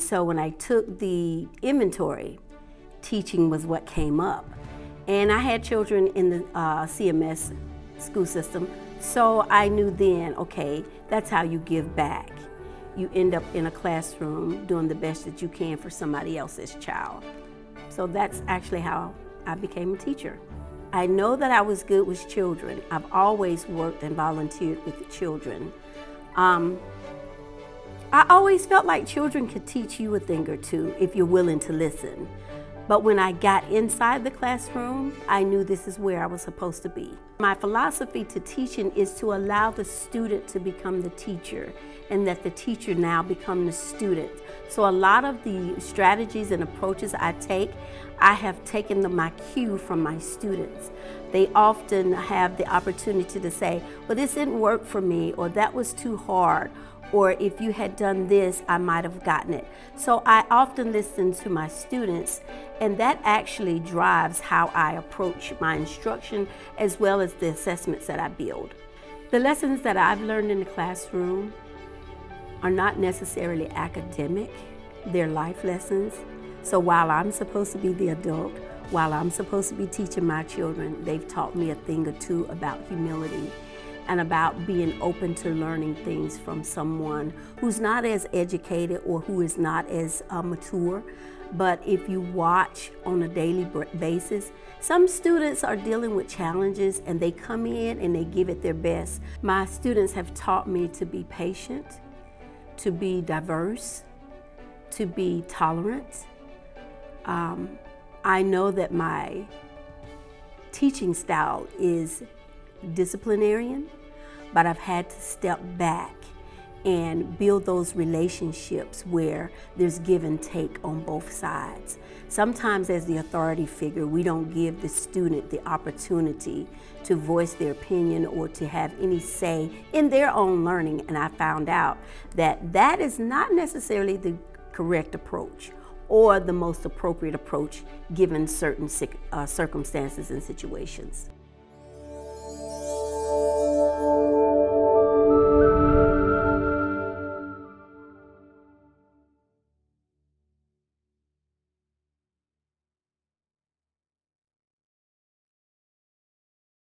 so when I took the inventory, teaching was what came up. And I had children in the CMS school system, so I knew then, okay, that's how you give back. You end up in a classroom doing the best that you can for somebody else's child. So that's actually how I became a teacher. I know that I was good with children. I've always worked and volunteered with the children. I always felt like children could teach you a thing or two if you're willing to listen. But when I got inside the classroom, I knew this is where I was supposed to be. My philosophy to teaching is to allow the student to become the teacher, and that the teacher now become the student. So a lot of the strategies and approaches I take, I have taken my cue from my students. They often have the opportunity to say, well, this didn't work for me, or that was too hard, or if you had done this, I might have gotten it. So I often listen to my students, and that actually drives how I approach my instruction as well as the assessments that I build. The lessons that I've learned in the classroom are not necessarily academic, they're life lessons. So while I'm supposed to be the adult, while I'm supposed to be teaching my children, they've taught me a thing or two about humility and about being open to learning things from someone who's not as educated or who is not as mature. But if you watch on a daily basis, some students are dealing with challenges and they come in and they give it their best. My students have taught me to be patient, to be diverse, to be tolerant. I know that my teaching style is disciplinarian, but I've had to step back and build those relationships where there's give and take on both sides. Sometimes as the authority figure, we don't give the student the opportunity to voice their opinion or to have any say in their own learning, and I found out that that is not necessarily the correct approach or the most appropriate approach given certain circumstances and situations.